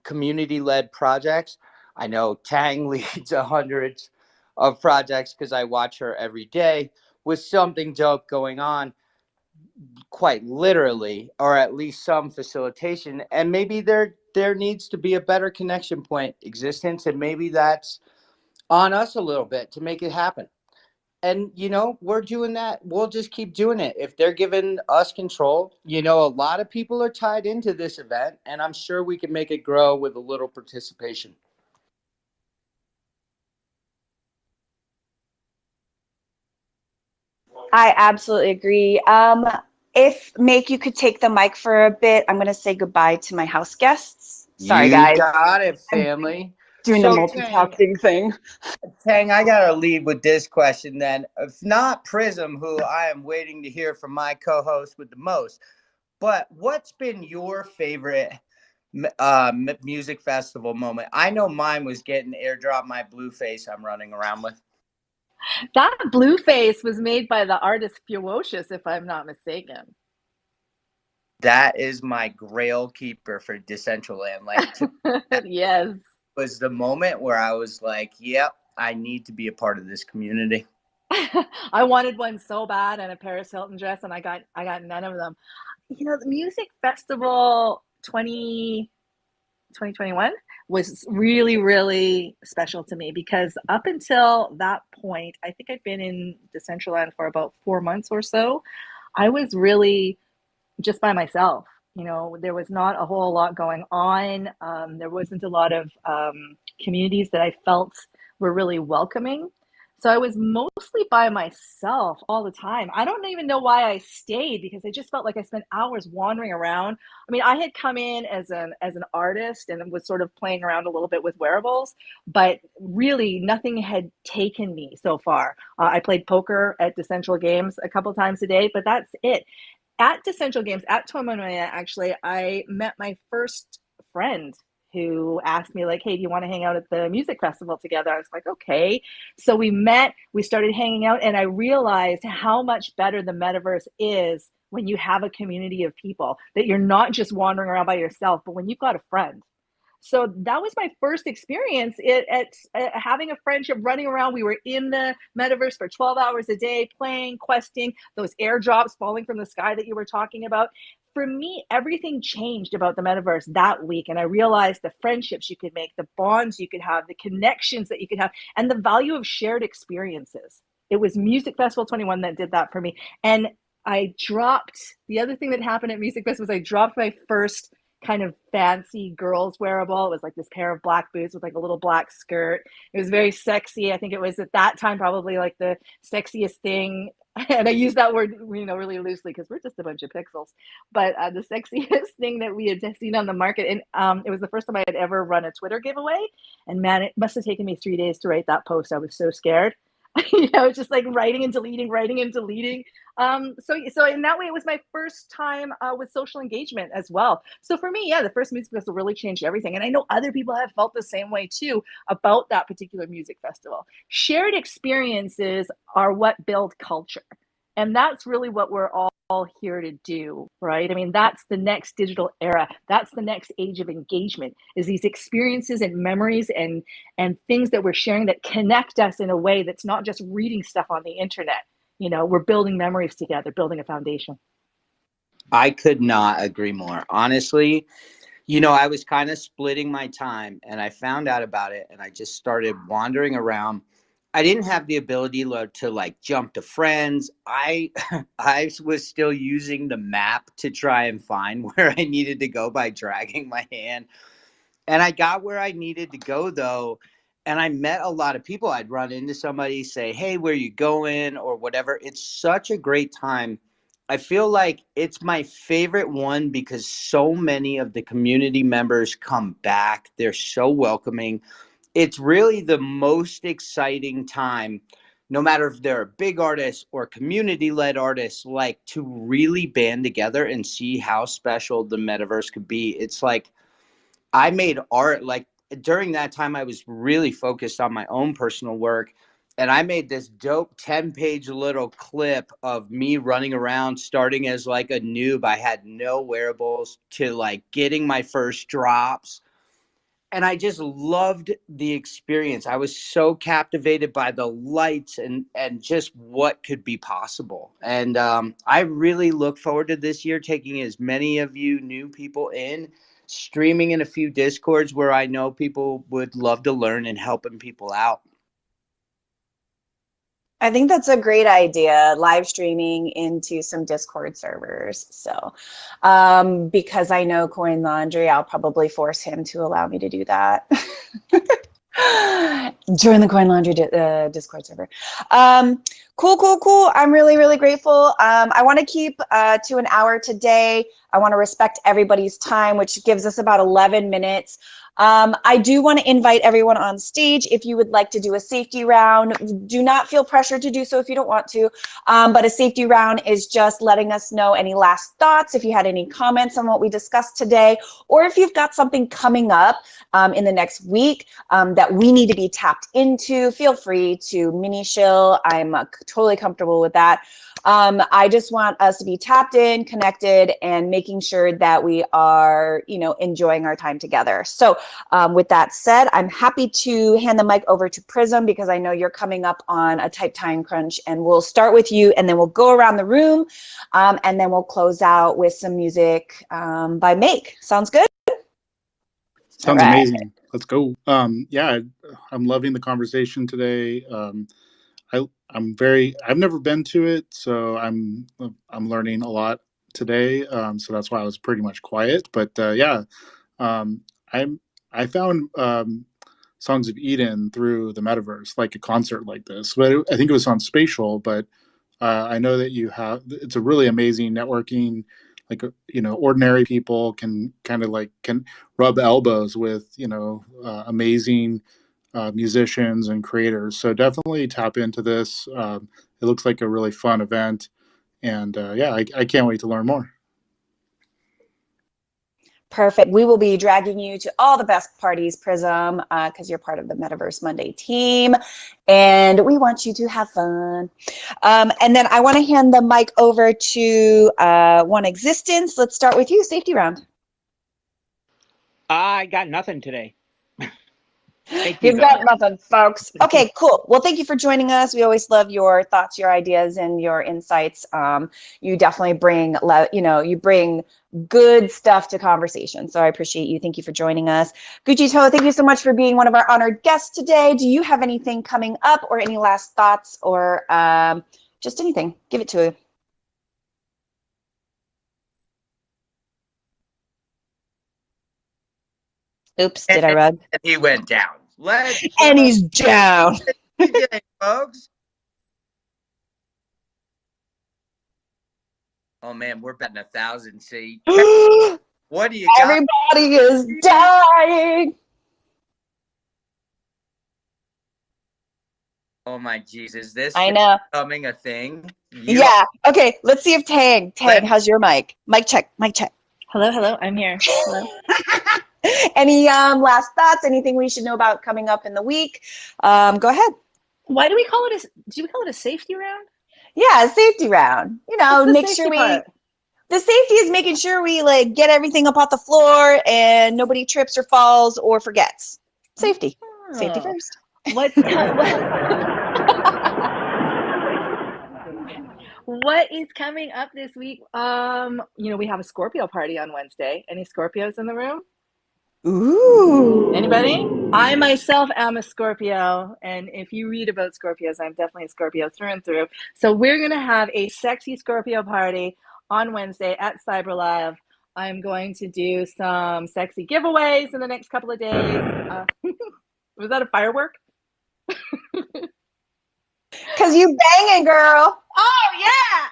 community-led projects. I know Tang leads hundreds of projects because I watch her every day with something dope going on, quite literally, or at least some facilitation. And maybe they're there needs to be a better connection point existence, and maybe that's on us a little bit to make it happen. And we're doing that. We'll just keep doing it if they're giving us control. A lot of people are tied into this event, and I'm sure we can make it grow with a little participation. I absolutely agree. If Make, you could take the mic for a bit, I'm going to say goodbye to my house guests. Sorry, You guys. got it, family. Doing the So Tang, multitasking thing. I gotta lead with this question then. If not Prism, who I am waiting to hear from my co-host with the most, but what's been your favorite music festival moment? I know mine was getting airdrop my blue face I'm running around with. That blue face was made by the artist Ferocious, if I'm not mistaken. That is my grail keeper for Decentraland. Yes. Was the moment where I was like, yep, I need to be a part of this community. I wanted one so bad, and a Paris Hilton dress, and I got none of them. The music festival 2021 was really, really special to me, because up until that point, I think I'd been in Decentraland for about 4 months or so. I was really just by myself. There was not a whole lot going on. There wasn't a lot of communities that I felt were really welcoming. So I was mostly by myself all the time. I don't even know why I stayed, because I just felt like I spent hours wandering around. I mean, I had come in as an artist and was sort of playing around a little bit with wearables, but really nothing had taken me so far. I played poker at Decentral Games a couple times a day, but that's it. At Decentral Games, at Tomonoya, actually, I met my first friend who asked me, like, hey, do you want to hang out at the music festival together? I was like, okay. So we met, we started hanging out, and I realized how much better the metaverse is when you have a community of people, that you're not just wandering around by yourself, but when you've got a friend. So that was my first experience at having a friendship, running around. We were in the metaverse for 12 hours a day, playing, questing, those airdrops falling from the sky that you were talking about. For me, everything changed about the metaverse that week. And I realized the friendships you could make, the bonds you could have, the connections that you could have, and the value of shared experiences. It was Music Festival 21 that did that for me. And the other thing that happened at Music Fest was I dropped my first kind of fancy girls wearable. It was like this pair of black boots with like a little black skirt. It was very sexy. I think it was at that time probably like the sexiest thing. And I use that word, really loosely, because we're just a bunch of pixels. But the sexiest thing that we had seen on the market. And it was the first time I had ever run a Twitter giveaway. And man, it must have taken me 3 days to write that post. I was so scared. Just like writing and deleting. So in that way, it was my first time with social engagement as well. So for me, yeah, the first music festival really changed everything. And I know other people have felt the same way too about that particular music festival. Shared experiences are what build culture. And that's really what we're all here to do, right? I mean, that's the next digital era. That's the next age of engagement, is these experiences and memories and things that we're sharing that connect us in a way that's not just reading stuff on the internet. We're building memories together, building a foundation. I could not agree more. Honestly, I was kind of splitting my time, and I found out about it, and I just started wandering around. I didn't have the ability to like jump to friends. I I was still using the map to try and find where I needed to go by dragging my hand. And I got where I needed to go though. And I met a lot of people. I'd run into somebody, say, hey, where you going? Or whatever. It's such a great time. I feel like it's my favorite one because so many of the community members come back. They're so welcoming. It's really the most exciting time, no matter if they're a big artist or community-led artists, like to really band together and see how special the metaverse could be. It's like I made art like during that time. I was really focused on my own personal work, and I made this dope 10-page little clip of me running around, starting as like a noob. I had no wearables to like getting my first drops, and I just loved the experience. I was so captivated by the lights and just what could be possible. And I really look forward to this year taking as many of you new people in, streaming in a few Discords where I know people would love to learn and helping people out. I think that's a great idea, live streaming into some Discord servers. So, because I know Coin Laundry, I'll probably force him to allow me to do that. Join the Coin Laundry Discord server. Cool. I'm really grateful. I want to keep to an hour today. I want to respect everybody's time, which gives us about 11 minutes. I do want to invite everyone on stage. If you would like to do a safety round, do not feel pressured to do so if you don't want to. But a safety round is just letting us know any last thoughts, if you had any comments on what we discussed today, or if you've got something coming up in the next week that we need to be tapped into, feel free to mini shill. I'm totally comfortable with that. I just want us to be tapped in, connected, and making sure that we are, enjoying our time together. So with that said, I'm happy to hand the mic over to Prism because I know you're coming up on a tight time crunch, and we'll start with you and then we'll go around the room and then we'll close out with some music by Make. Sounds good? Sounds amazing. Let's go. Yeah, I'm loving the conversation today. I've never been to it, so I'm learning a lot today. So that's why I was pretty much quiet. But yeah, I found Songs of Eden through the metaverse, like a concert like this. But I think it was on Spatial. But I know that it's a really amazing networking. Like ordinary people can kind of can rub elbows with amazing musicians and creators. So definitely tap into this. It looks like a really fun event, and yeah, I can't wait to learn more. Perfect. We will be dragging you to all the best parties, Prism, because you're part of the Metaverse Monday team, and we want you to have fun. And then I want to hand the mic over to One Existence. Let's start with you. Safety round. I got nothing today. You've got nothing, folks. Okay, cool. Well, thank you for joining us. We always love your thoughts, your ideas, and your insights. You definitely bring, you bring good stuff to conversation. So I appreciate you. Thank you for joining us. Gucci Toe, thank you so much for being one of our honored guests today. Do you have anything coming up or any last thoughts or just anything? Give it to you. Oops, did I rug? He went down. And he's down. Folks. Oh man, we're betting 1,000 seats. What do you got? Everybody is dying. Oh my Jesus, this I know. becoming a thing. Yeah. Okay. Let's see if Tang, how's your mic? Mic check. Hello. I'm here. Hello. Any last thoughts? Anything we should know about coming up in the week? Go ahead. Why do we call it do we call it a safety round? Yeah, a safety round. Make sure the safety is making sure we get everything up off the floor and nobody trips or falls or forgets. Safety. Oh. Safety first. What is coming up this week? We have a Scorpio party on Wednesday. Any Scorpios in the room? Ooh. Anybody? I myself am a Scorpio, and if you read about Scorpios, I'm definitely a Scorpio through and through. So we're going to have a sexy Scorpio party on Wednesday at CyberLive. I'm going to do some sexy giveaways in the next couple of days. Was that a firework? Because you banging, girl. Oh, yeah.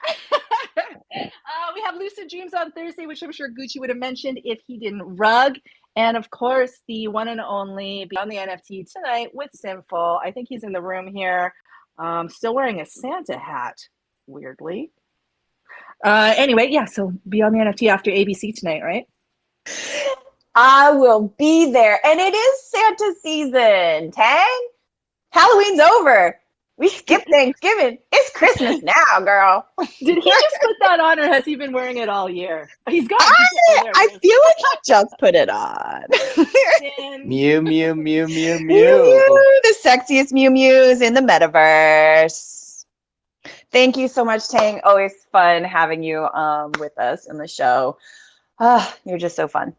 We have Lucid Dreams on Thursday, which I'm sure Gucci would have mentioned if he didn't rug. And of course, the one and only Beyond the NFT tonight with Sinful. I think he's in the room here, still wearing a Santa hat, weirdly. Anyway, yeah, so Beyond the NFT after ABC tonight, right? I will be there. And it is Santa season, Tang. Halloween's over. We skipped Thanksgiving. It's Christmas now, girl. Did he just put that on, or has he been wearing it all year? He's got. I feel like he just put it on. Mew. The sexiest Mew Mews in the metaverse. Thank you so much, Tang. Always fun having you with us in the show. Ah, you're just so fun.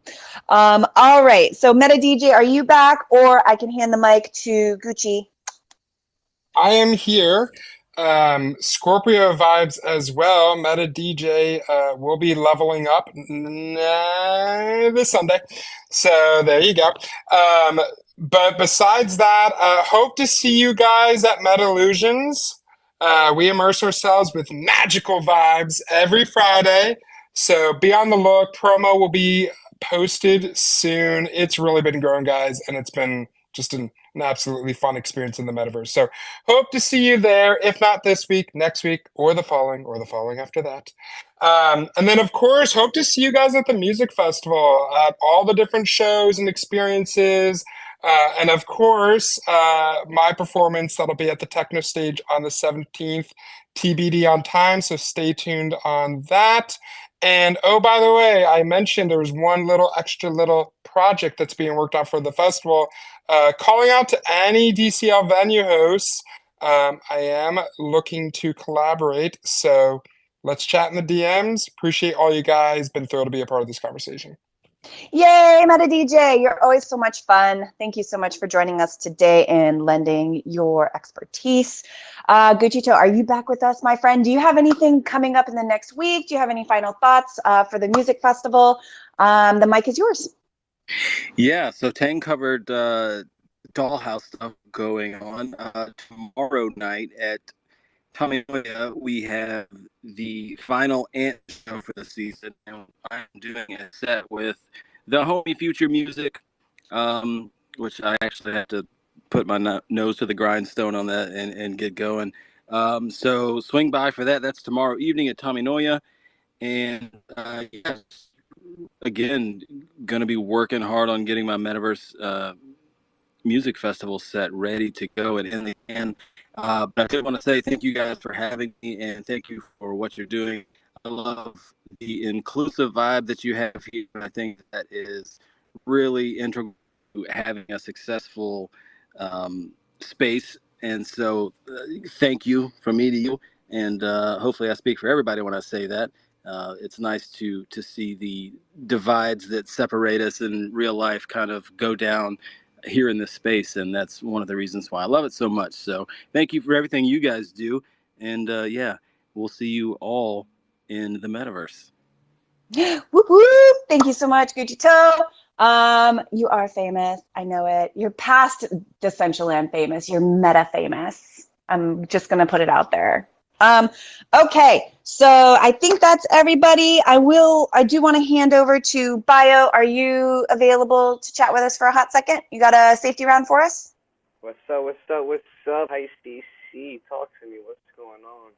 All right. So Meta DJ, are you back? Or I can hand the mic to Gucci. I am here. Scorpio vibes as well. Meta DJ will be leveling up this Sunday. So there you go. But besides that, hope to see you guys at Meta Illusions. We immerse ourselves with magical vibes every Friday. So be on the look. Promo will be posted soon. It's really been growing, guys, and it's been just an absolutely fun experience in the metaverse. So hope to see you there, if not this week, next week, or the following after that. And then, of course, hope to see you guys at the music festival, at all the different shows and experiences. And of course, my performance that'll be at the Techno Stage on the 17th, TBD on time. So stay tuned on that. And oh, by the way, I mentioned there was one extra little project that's being worked on for the festival. Calling out to any DCL venue hosts. I am looking to collaborate. So let's chat in the DMs. Appreciate all you guys. Been thrilled to be a part of this conversation. Yay, Meta DJ. You're always so much fun. Thank you so much for joining us today and lending your expertise. Gucito, are you back with us, my friend? Do you have anything coming up in the next week? Do you have any final thoughts for the music festival? The mic is yours. Yeah, so Tang covered Dollhouse stuff going on. Tomorrow night at Taminoya, we have the final Ant show for the season, and I'm doing a set with the homie Future Music, which I actually have to put my nose to the grindstone on that and get going. So swing by for that. That's tomorrow evening at Taminoya. And yes, again, going to be working hard on getting my Metaverse music festival set ready to go and in the end. But I did want to say thank you guys for having me and thank you for what you're doing. I love the inclusive vibe that you have here. And I think that is really integral to having a successful space. And so thank you from me to you. And hopefully I speak for everybody when I say that. It's nice to see the divides that separate us in real life kind of go down here in this space, and that's one of the reasons why I love it so much. So thank you for everything you guys do, and yeah, we'll see you all in the metaverse. Whoop, whoop. Thank you so much, Gucito. You are famous. I know it. You're past Decentraland famous. You're meta famous. I'm just going to put it out there. Okay, so I think that's everybody. I do want to hand over to Bio. Are you available to chat with us for a hot second? You got a safety round for us? What's up? Hi, CC. Talk to me. What's going on?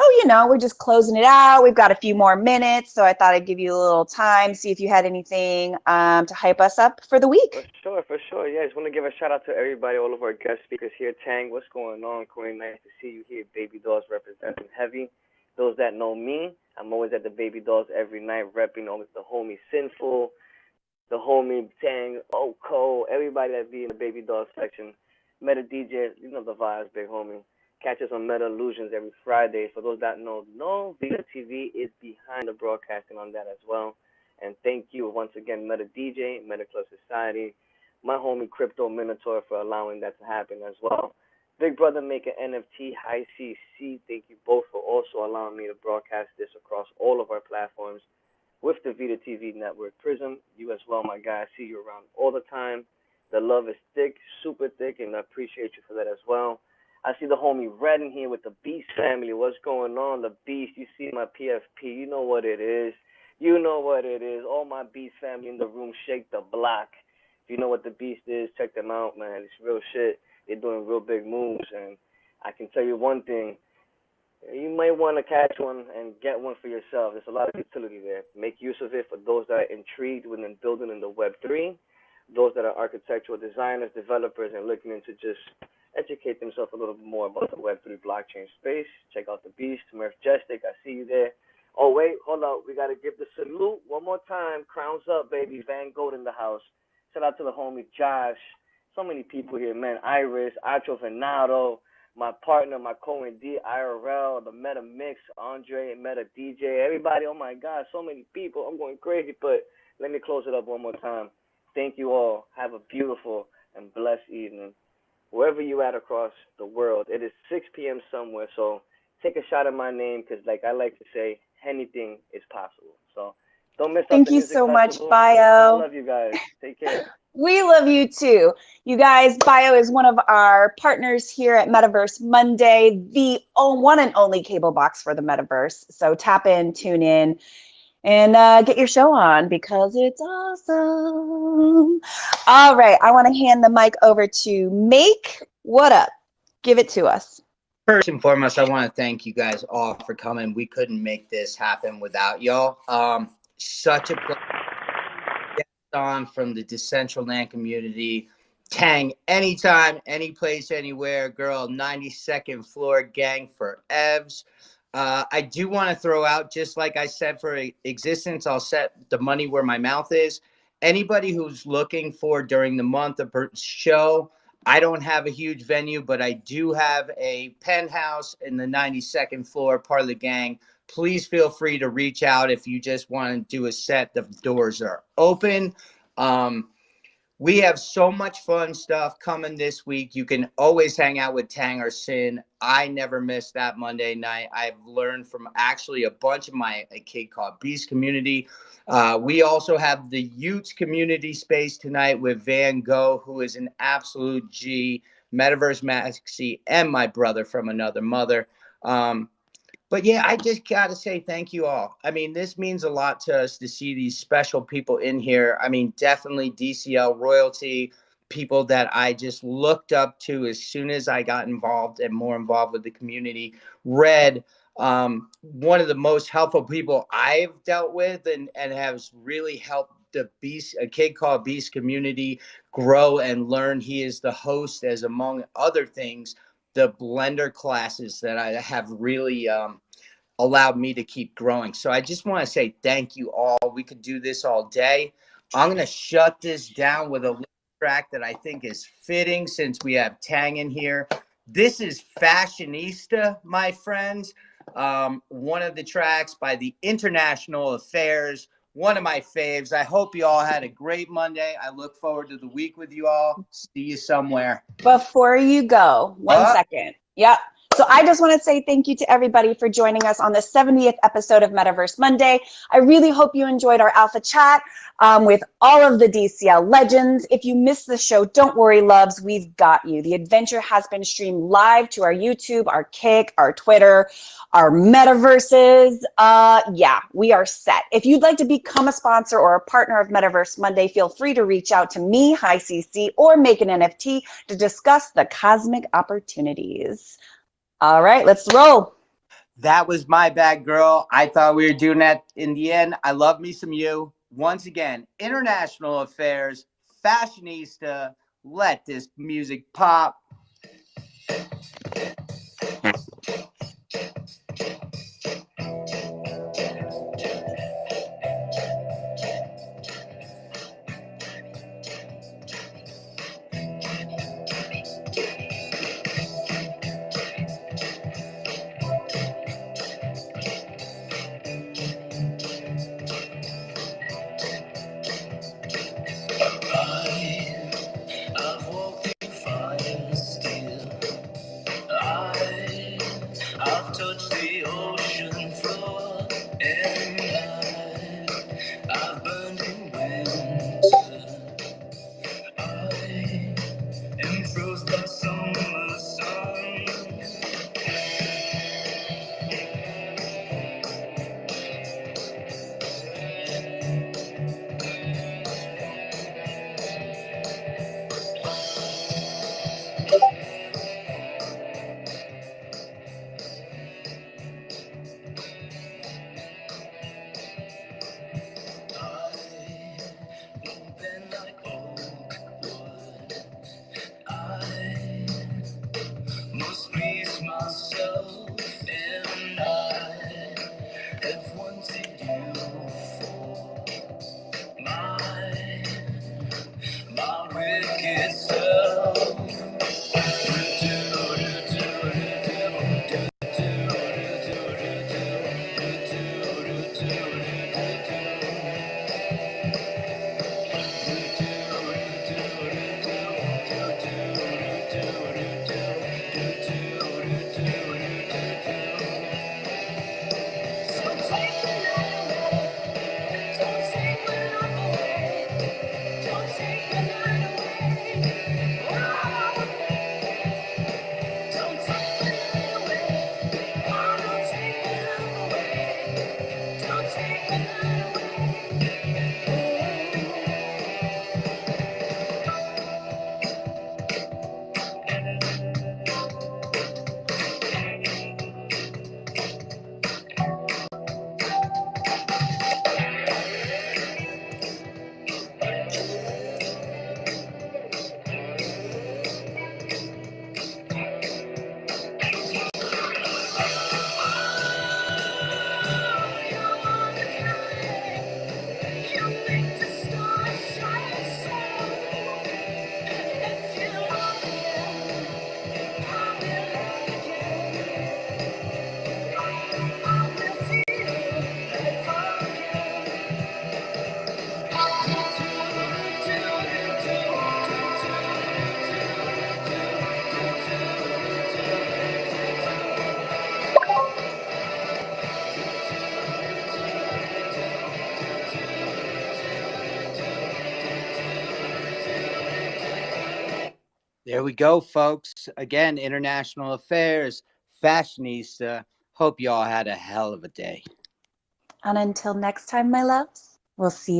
Oh, we're just closing it out. We've got a few more minutes, so I thought I'd give you a little time, see if you had anything to hype us up for the week. For sure. Yeah, I just want to give a shout out to everybody, all of our guest speakers here. Tang, what's going on? Corey, nice to see you here. Baby Dolls representing heavy. Those that know me, I'm always at the Baby Dolls every night, repping always the homie Sinful, the homie Tang, Oko, everybody that be in the Baby Dolls section. Meta DJ, you know the vibes, big homie. Catch us on Meta Illusions every Friday. For those that know, Vita TV is behind the broadcasting on that as well. And thank you once again, Meta DJ, Meta Club Society, my homie Crypto Minotaur for allowing that to happen as well. Big Brother Maker NFT, High CC, thank you both for also allowing me to broadcast this across all of our platforms with the Vita TV network. Prism, you as well, my guy. I see you around all the time. The love is thick, super thick, and I appreciate you for that as well. I see the homie Red in here with the Beast family. What's going on? The Beast, you see my PFP. You know what it is. All my Beast family in the room, shake the block. If you know what the Beast is, check them out, man. It's real shit. They're doing real big moves. And I can tell you one thing. You might want to catch one and get one for yourself. There's a lot of utility there. Make use of it for those that are intrigued within building in the Web3, those that are architectural designers, developers, and looking into just educate themselves a little bit more about the Web3 blockchain space. Check out the Beast, Majestic. I see you there. Oh, wait, hold up. We got to give the salute one more time. Crowns up, baby. Van Gogh in the house. Shout out to the homie Josh. So many people here, man. Iris, Acho Venado, my partner, my co-D, IRL, the Meta Mix, Andre, Meta DJ, everybody. Oh my God, so many people. I'm going crazy, but let me close it up one more time. Thank you all. Have a beautiful and blessed evening. Wherever you at across the world, it is 6 p.m. somewhere, so take a shot at my name because, like I like to say, anything is possible. So don't miss out Thank the you music so much, festival. I Bio. love you guys. Take care. We love you too. You guys, Bio is one of our partners here at Metaverse Monday, the one and only cable box for the metaverse. So tap in, tune in, and get your show on because it's awesome. All right, I want to hand the mic over to Make. What up? Give it to us. First and foremost, I want to thank you guys all for coming. We couldn't make this happen without y'all. Such a pleasure on from the Decentraland community. Tang, anytime, any place, anywhere. Girl, 92nd floor gang for Evs. I do want to throw out, just like I said for existence, I'll set the money where my mouth is. Anybody who's looking for during the month a show, I don't have a huge venue, but I do have a penthouse in the 92nd floor, part of the gang. Please feel free to reach out if you just want to do a set. The doors are open. We have so much fun stuff coming this week. You can always hang out with Tang or Sin. I never miss that Monday night. I've learned from actually a bunch of a kid called Beast community. We also have the Utes community space tonight with Van Gogh, who is an absolute G, Metaverse Maxi, and my brother from another mother. But yeah, I just got to say thank you all. I mean, this means a lot to us to see these special people in here. I mean, definitely DCL royalty, people that I just looked up to as soon as I got involved and more involved with the community. Red, one of the most helpful people I've dealt with and has really helped the Beast, a kid called Beast community, grow and learn. He is the host, as among other things, the blender classes that I have really allowed me to keep growing. So I just want to say thank you all. We could do this all day. I'm going to shut this down with a track that I think is fitting since we have Tang in here. This is Fashionista, my friends. One of the tracks by the International Affairs, one of my faves. I hope you all had a great Monday. I look forward to the week with you all. See you somewhere. Before you go, one second. Yep. So I just want to say thank you to everybody for joining us on the 70th episode of Metaverse Monday. I really hope you enjoyed our alpha chat with all of the DCL legends. If you missed the show, don't worry, loves. We've got you. The adventure has been streamed live to our YouTube, our Kick, our Twitter, our Metaverses. Yeah, we are set. If you'd like to become a sponsor or a partner of Metaverse Monday, feel free to reach out to me, Hi CC, or Make an NFT to discuss the cosmic opportunities. All right, let's roll. That was my bad, girl. I thought we were doing that in the end. I love me some you. Once again, International Affairs, Fashionista, let this music pop. I've walked through fire still. There we go, folks. Again, international affairs, fashionista. Hope you all had a hell of a day. And until next time, my loves, we'll see